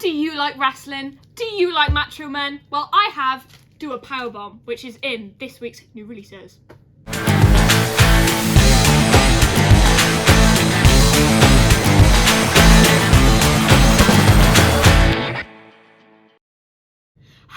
Do you like wrestling? Do you like macho men? Well, I have Do a Powerbomb, which is in this week's new releases.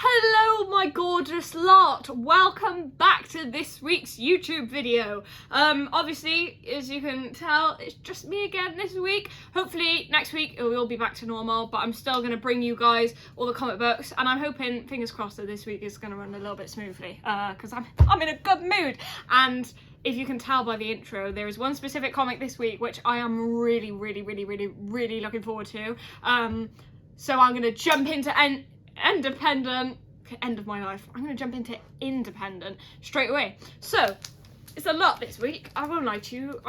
Hello my gorgeous lot, welcome back to this week's YouTube video. Obviously, as you can tell, it's just me again this week. Hopefully next week it will all be back to normal, but I'm still going to bring you guys all the comic books, and I'm hoping, fingers crossed, that this week is going to run a little bit smoothly, because I'm in a good mood. And if you can tell by the intro, there is one specific comic this week which I am really looking forward to. So I'm going to jump into Independent, end of my life. I'm going to jump into Independent straight away. So, it's a lot this week. I won't lie to you.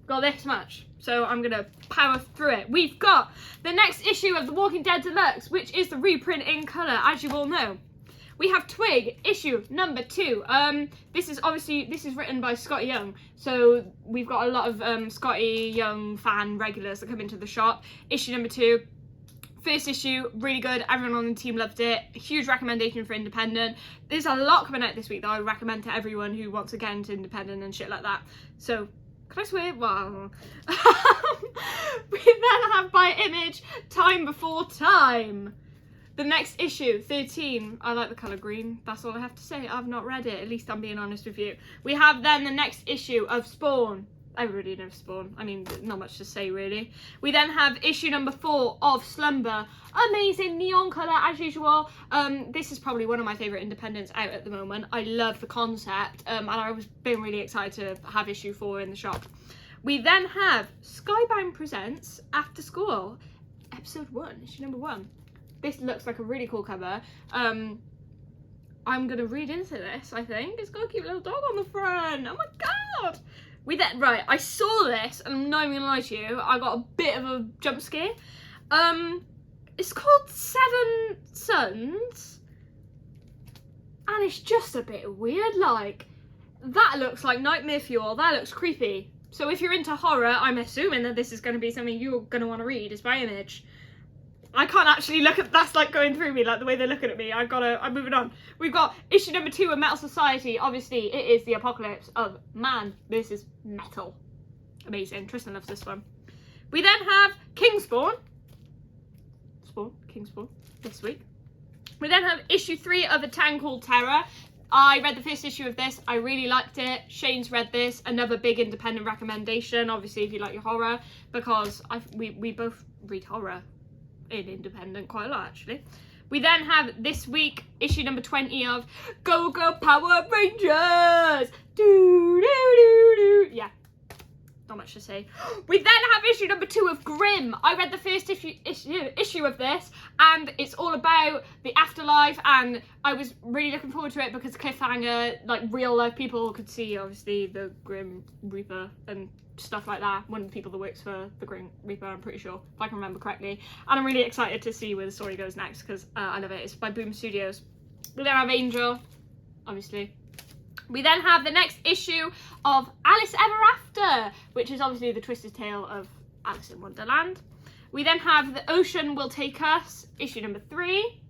Got this much. So I'm going to power through it. We've got the next issue of The Walking Dead Deluxe, which is the reprint in colour, as you all know. We have Twig, issue number 2. This is written by Scotty Young. So we've got a lot of Scotty Young fan regulars that come into the shop. Issue number 2. First issue, really good. Everyone on the team loved it. A huge recommendation for Independent. There's a lot coming out this week that I would recommend to everyone who wants to get into Independent and shit like that. So, can I swear? Well, we then have by Image, Time Before Time. The next issue, 13. I like the colour green. That's all I have to say. I've not read it. At least I'm being honest with you. We have then the next issue of Spawn. Everybody knows Spawn. I mean, not much to say, really. We then have issue number 4 of Slumber. Amazing neon colour, as usual. This is probably one of my favourite independents out at the moment. I love the concept, and I was been really excited to have issue 4 in the shop. We then have Skybound Presents After School, episode 1, issue number 1. This looks like a really cool cover. I'm going to read into this, I think. It's got a cute little dog on the front. Oh my god! Right, I saw this, and I'm not even gonna lie to you, I got a bit of a jump scare. It's called Seven Sons, and it's just a bit weird, like, that looks like nightmare fuel, that looks creepy. So if you're into horror, I'm assuming that this is going to be something you're going to want to read. It's by Image. I can't actually look at, that's like going through me, like the way they're looking at me. I'm moving on. We've got issue number 2 of Metal Society. Obviously, it is the apocalypse of man versus metal. Amazing. Tristan loves this one. We then have Kingspawn. Kingspawn, this week. We then have issue 3 of A Town Called Terror. I read the first issue of this. I really liked it. Shane's read this. Another big independent recommendation, obviously, if you like your horror, because we both read horror in independent quite a lot, actually. We then have this week issue number 20 of Go Go Power Rangers. Yeah, not much to say. We then have issue number 2 of Grimm. I read the first issue of this, and it's all about the afterlife, and I was really looking forward to it because cliffhanger, like real life people could see obviously the Grim Reaper and stuff like that. One of the people that works for the Grim Reaper, I'm pretty sure, if I can remember correctly. And I'm really excited to see where the story goes next because I love it. It's by Boom Studios. We then have Angel, obviously. We then have the next issue of Alice Ever After, which is obviously the twisted tale of Alice in Wonderland. We then have The Ocean Will Take Us, issue number 3.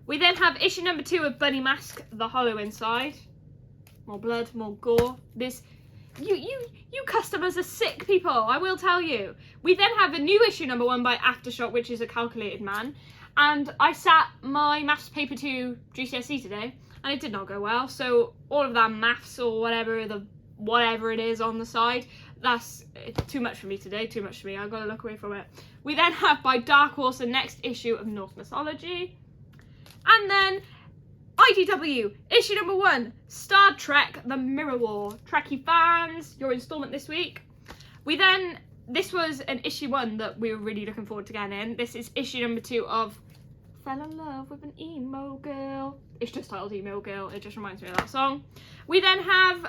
We then have issue number 2 of Bunny Mask, The Hollow Inside. More blood, more gore. You customers are sick people, I will tell you. We then have a new issue number 1 by Aftershock, which is A Calculated Man. And I sat my maths paper 2 GCSE today, and it did not go well. So all of that maths or whatever it is on the side, that's too much for me today, too much for me. I've got to look away from it. We then have by Dark Horse the next issue of Norse Mythology. And then IDW, issue number 1, Star Trek The Mirror War. Trekkie fans, your installment this week. This was an issue 1 that we were really looking forward to getting in. This is issue number 2 of Fell in Love with an Emo Girl. It's just titled Emo Girl, it just reminds me of that song. We then have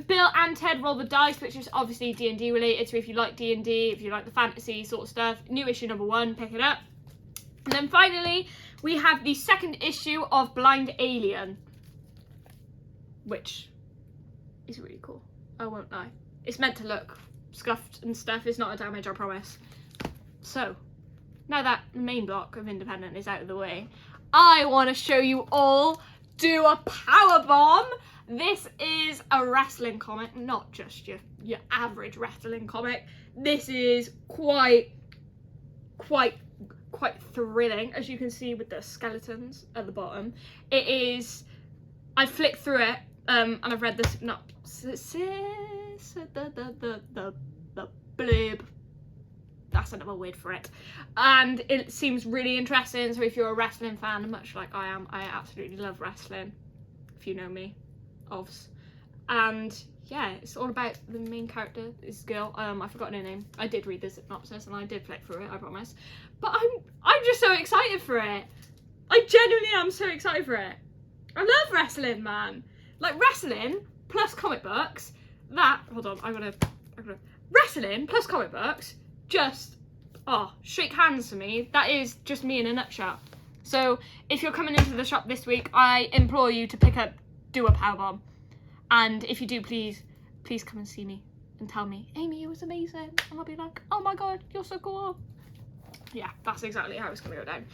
Bill and Ted Roll the Dice, which is obviously D&D related, so if you like D&D, if you like the fantasy sort of stuff, new issue number 1, pick it up. And then finally, we have the second issue of Blind Alien, which is really cool. I won't lie. It's meant to look scuffed and stuff. It's not a damage, I promise. So, now that the main block of Independent is out of the way, I want to show you all Do a Powerbomb. This is a wrestling comic, not just your average wrestling comic. This is quite thrilling, as you can see with the skeletons at the bottom. It is, I flicked through it, and I've read the synopsis, the blurb. That's another word for it. And it seems really interesting, so if you're a wrestling fan, much like I am, I absolutely love wrestling, if you know me, obvs. And yeah, it's all about the main character, this girl, I've forgotten her name. I did read the synopsis and I did flick through it, I promise. But I'm just so excited for it. I genuinely am so excited for it. I love wrestling, man. Like, wrestling plus comic books, hold on, I'm gonna wrestling plus comic books, just, shake hands for me. That is just me in a nutshell. So if you're coming into the shop this week, I implore you to pick up Do a Powerbomb. And if you do, please come and see me and tell me, Aimee, it was amazing. And I'll be like, oh my god, you're so cool. Yeah, that's exactly how it's gonna go down.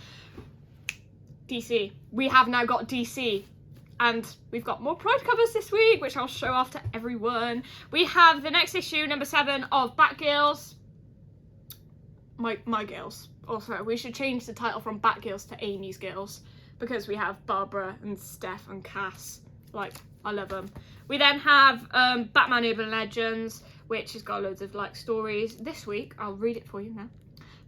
DC. We have now got DC. And we've got more Pride covers this week, which I'll show off to everyone. We have the next issue, number 7 of Batgirls. My girls. Also, we should change the title from Batgirls to Aimee's Girls, because we have Barbara and Steph and Cass. Like, I love them. We then have Batman Urban Legends, which has got loads of like stories. This week, I'll read it for you now.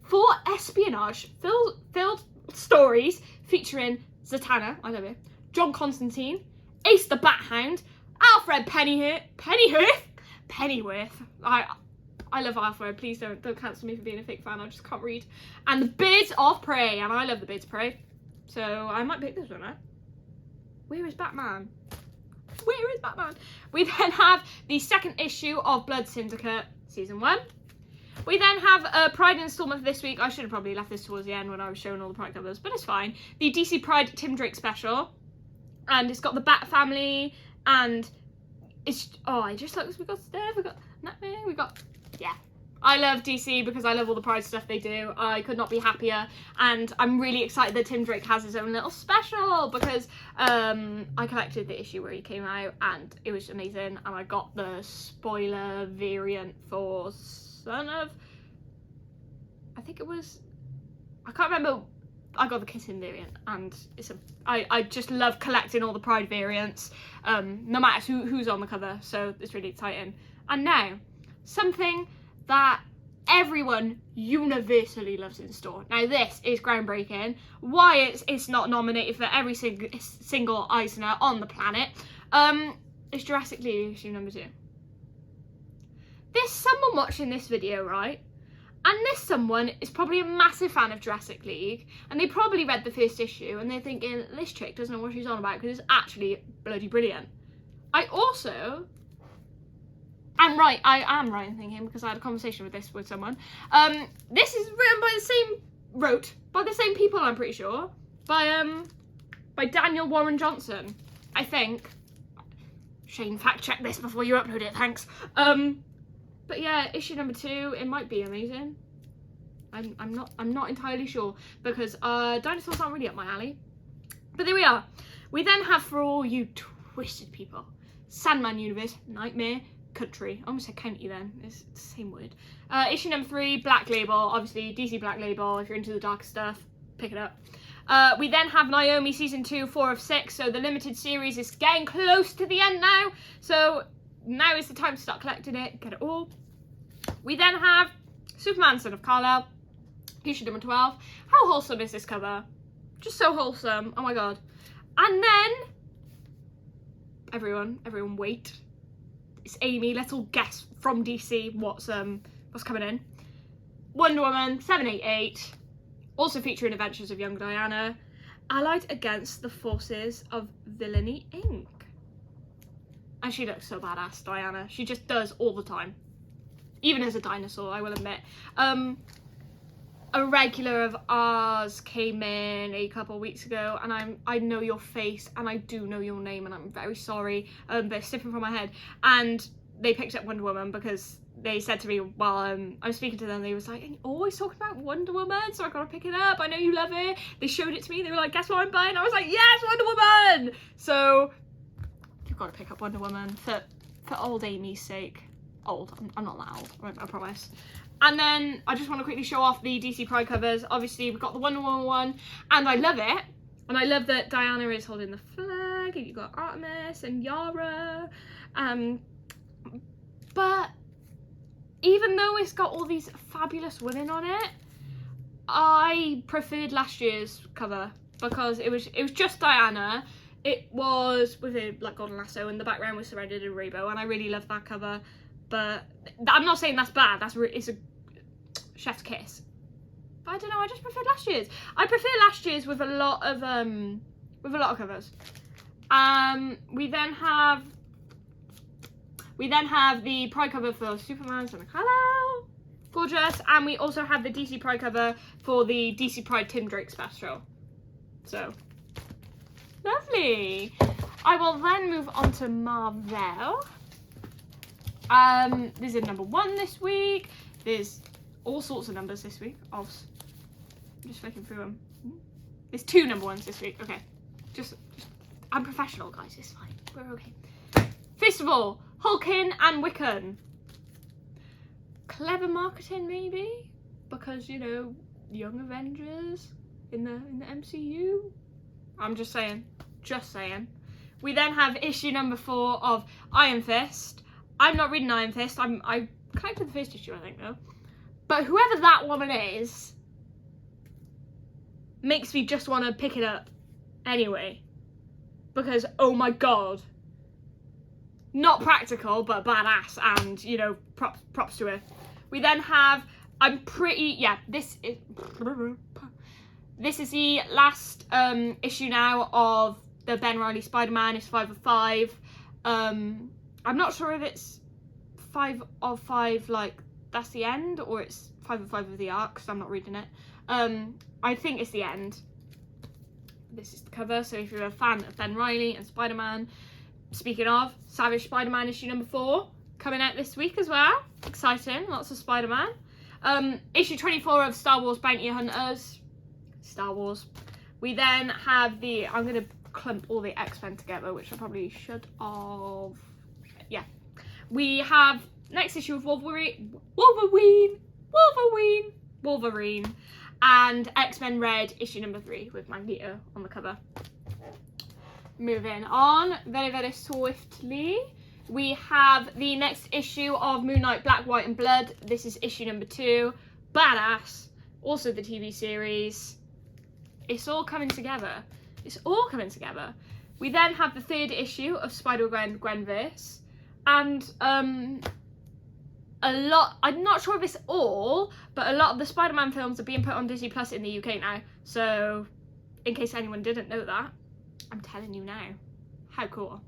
4 espionage filled stories featuring Zatanna, I love it, John Constantine, Ace the Bat Hound, Alfred Pennyworth. I love Alfred. Please don't cancel me for being a fake fan. I just can't read. And the Birds of Prey, and I love the Birds of Prey, so I might pick this one up. Where is Batman? Where is Batman? We then have the 2nd issue of Blood Syndicate season 1. We then have a Pride installment for this week. I should have probably left this towards the end when I was showing all the Pride covers, but it's fine. The DC Pride Tim Drake special, and it's got the Bat family, and it's it just looks, we got Steph, we got Nightmare, we got, yeah. I love DC because I love all the Pride stuff they do. I could not be happier, and I'm really excited that Tim Drake has his own little special, because I collected the issue where he came out and it was amazing, and I got the spoiler variant for Son of, I think it was, I can't remember, I got the Kitten variant, and I just love collecting all the Pride variants, no matter who's on the cover, so it's really exciting. And now, something that everyone universally loves in store. Now this is groundbreaking. Why it's not nominated for every single Eisner on the planet. It's Jurassic League issue number 2. There's someone watching this video, right? And this someone is probably a massive fan of Jurassic League, and they probably read the 1st issue and they're thinking, this chick doesn't know what she's on about, because it's actually bloody brilliant. I am right in thinking, because I had a conversation with someone. This is written by the same people, I'm pretty sure. By Daniel Warren Johnson, I think. Shane, fact check this before you upload it, thanks. But yeah, issue number 2, it might be amazing. I'm not entirely sure, because dinosaurs aren't really up my alley. But there we are. We then have, for all you twisted people, Sandman Universe, Nightmare Country. I almost said county then, it's the same word. Issue number 3, Black Label, obviously DC Black Label. If you're into the dark stuff, pick it up. We then have Naomi season 2, 4 of 6, so the limited series is getting close to the end now, so now is the time to start collecting it, get it all. We then have Superman, Son of Kal-El, issue number 12. How wholesome is this cover? Just so wholesome, oh my god. And then, everyone wait. It's Aimee, let's all guess from DC what's coming in. Wonder Woman 788, also featuring Adventures of Young Diana, allied against the forces of Villainy Inc. And she looks so badass, Diana. She just does all the time. Even as a dinosaur, I will admit. A regular of ours came in a couple of weeks ago, and I know your face and I do know your name, and I'm very sorry, but it's slipping from my head. And they picked up Wonder Woman because they said to me while I'm speaking to them, they was like, "You're always talking about Wonder Woman, so I gotta pick it up. I know you love it." They showed it to me. They were like, "Guess what I'm buying?" I was like, "Yes, Wonder Woman!" So you've got to pick up Wonder Woman for old Aimee's sake. Old. I'm not that old. I promise. And then I just want to quickly show off the DC Pride covers. Obviously, we've got the Wonder Woman one, and I love it. And I love that Diana is holding the flag, and you've got Artemis and Yara. But even though it's got all these fabulous women on it, I preferred last year's cover because it was just Diana. It was with a like golden lasso, and the background was surrounded in rainbow, and I really love that cover. But I'm not saying that's bad. It's a chef's kiss. But I don't know. I just preferred last year's. I prefer last year's with a lot of covers. We then have the Pride cover for Superman's and Hello, gorgeous, and we also have the DC Pride cover for the DC Pride Tim Drake special. So lovely. I will then move on to Marvel. There's a number 1 this week. There's all sorts of numbers this week. I'm just flicking through them. There's 2 number 1s this week. Okay, just I'm professional, guys. It's fine. We're okay. First of all, Hulkin and Wiccan. Clever marketing, maybe, because you know, Young Avengers in the MCU. I'm just saying. Just saying. We then have issue number 4 of Iron Fist. I'm not reading Iron Fist. I collected the first issue, I think, though. But whoever that woman is makes me just want to pick it up anyway. Because, oh my god. Not practical, but badass, and, you know, props to her. We then have, this is the last issue now of the Ben Reilly Spider-Man. It's 5 of 5. I'm not sure if it's 5 of 5, like, that's the end, or it's 5 of 5 of the arc, because I'm not reading it. I think it's the end. This is the cover, so if you're a fan of Ben Reilly and Spider-Man, speaking of, Savage Spider-Man issue number 4, coming out this week as well. Exciting, lots of Spider-Man. Issue 24 of Star Wars Bounty Hunters. Star Wars. We then have I'm going to clump all the X-Men together, which I probably should have. Yeah. We have next issue of Wolverine, and X-Men Red issue number 3 with Magneto on the cover. Moving on very, very swiftly, we have the next issue of Moon Knight Black, White and Blood. This is issue number 2. Badass. Also the TV series. It's all coming together. It's all coming together. We then have the 3rd issue of Spider-Gwenverse. And a lot, I'm not sure if it's all, but a lot of the Spider-Man films are being put on Disney Plus in the UK now. So, in case anyone didn't know that, I'm telling you now. How cool.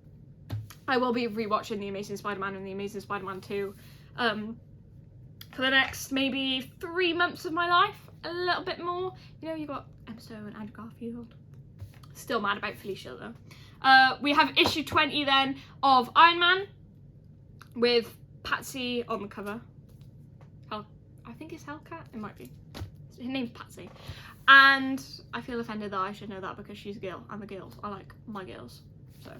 I will be rewatching The Amazing Spider-Man and The Amazing Spider-Man 2 for the next maybe 3 months of my life. A little bit more. You know, you got Emma Stone and Andrew Garfield. Still mad about Felicia though. We have issue 20 then of Iron Man with Patsy on the cover. I think it's Hellcat. It might be. Her name's Patsy. And I feel offended that I should know that because she's a girl. I'm a girl. I like my girls. So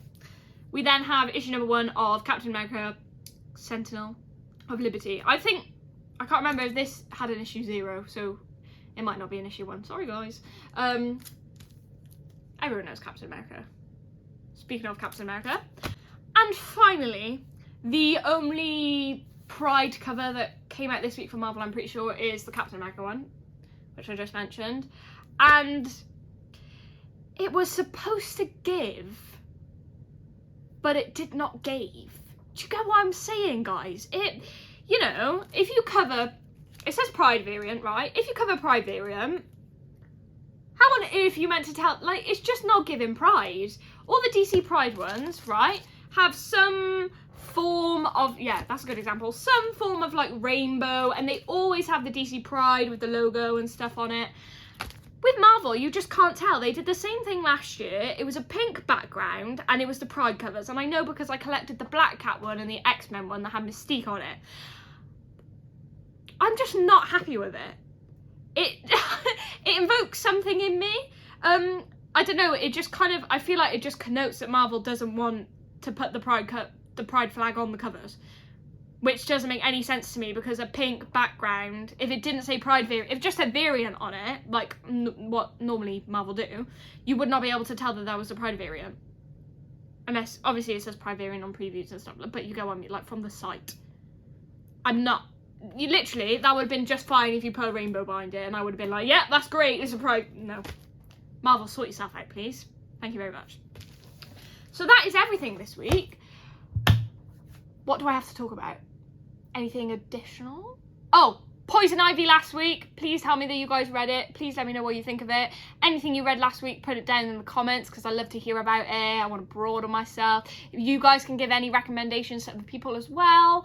we then have issue number 1 of Captain America, Sentinel of Liberty. I can't remember if this had an issue 0, so it might not be an issue 1. Sorry guys. Everyone knows Captain America. Speaking of Captain America. And finally, the only Pride cover that came out this week for Marvel, I'm pretty sure, is the Captain America one, which I just mentioned. And it was supposed to give, but it did not give. Do you get what I'm saying, guys? You know, if you cover, it says Pride variant, right? If you cover Pride variant, how on earth are you meant to tell, like, it's just not giving Pride. All the DC Pride ones, right, have some form of, yeah, that's a good example, some form of like rainbow, and they always have the DC Pride with the logo and stuff on it. With Marvel, you just can't tell. They did the same thing last year. It was a pink background and it was the Pride covers, and I know because I collected the Black Cat one and the X-Men one that had Mystique on it. I'm just not happy with it. It invokes something in me. I don't know, it just kind of, I feel like it just connotes that Marvel doesn't want to put the pride flag on the covers, which doesn't make any sense to me, because a pink background, if it didn't say pride variant, if it just said variant on it, like what normally Marvel do, you would not be able to tell that that was a pride variant. Unless, obviously it says pride variant on previews and stuff, but you go on, like, from the site. You literally, that would have been just fine if you put a rainbow behind it, and I would have been like, yeah, that's great, it's a pride. No. Marvel, sort yourself out, please. Thank you very much. So that is everything this week. What do I have to talk about? Anything additional? Oh, Poison Ivy last week. Please tell me that you guys read it. Please let me know what you think of it. Anything you read last week, put it down in the comments, because I love to hear about it. I want to broaden myself. If you guys can give any recommendations to other people as well.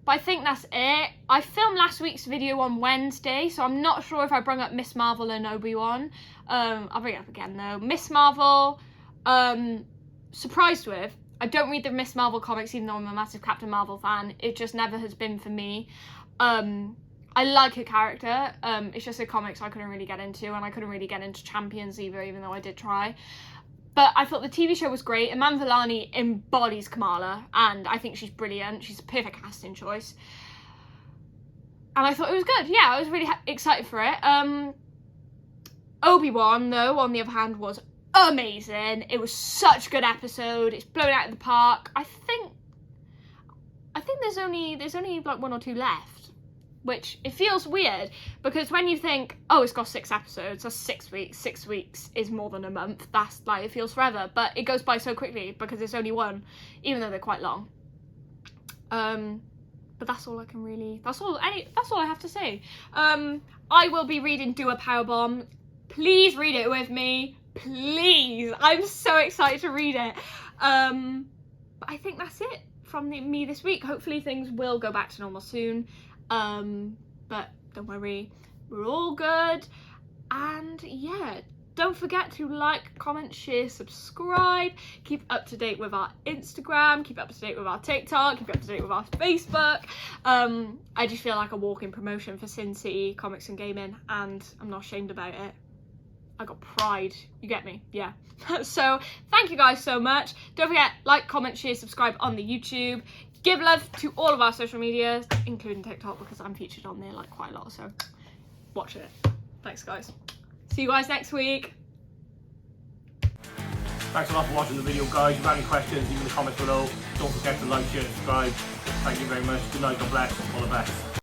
But I think that's it. I filmed last week's video on Wednesday, so I'm not sure if I brought up Miss Marvel and Obi-Wan. I'll bring it up again though. Miss Marvel, surprised with. I don't read the Miss Marvel comics, even though I'm a massive Captain Marvel fan. It just never has been for me. I like her character. It's just the comics I couldn't really get into, and I couldn't really get into Champions either, even though I did try. But I thought the TV show was great. Iman Vellani embodies Kamala, and I think she's brilliant. She's a perfect casting choice. And I thought it was good. Yeah, I was really excited for it. Obi-Wan, though, on the other hand, was amazing. It was such a good episode. It's blown out of the park. I think there's only like 1 or 2 left, which it feels weird, because when you think, oh, it's got 6 episodes, that's 6 weeks. 6 weeks is more than a month. That's like, it feels forever, but it goes by so quickly because it's only 1, even though they're quite long. But that's all I can really. That's all I have to say. I will be reading Do a Powerbomb. Please read it with me. Please. I'm so excited to read it. But I think that's it from me this week. Hopefully things will go back to normal soon. But don't worry, we're all good. And yeah, don't forget to like, comment, share, subscribe. Keep up to date with our Instagram, keep up to date with our TikTok, keep up to date with our Facebook. I just feel like a walking promotion for Sin City Comics and Gaming, and I'm not ashamed about it. I got pride, you get me? Yeah. So thank you guys so much. Don't forget, like, comment, share, subscribe on the YouTube. Give love to all of our social medias, including TikTok, because I'm featured on there like quite a lot, so watch it. Thanks guys. See you guys next week. Thanks a lot for watching the video, guys. If you have any questions, leave in the comments below. Don't forget to like, share, subscribe. Thank you very much. Good night, God bless, all the best.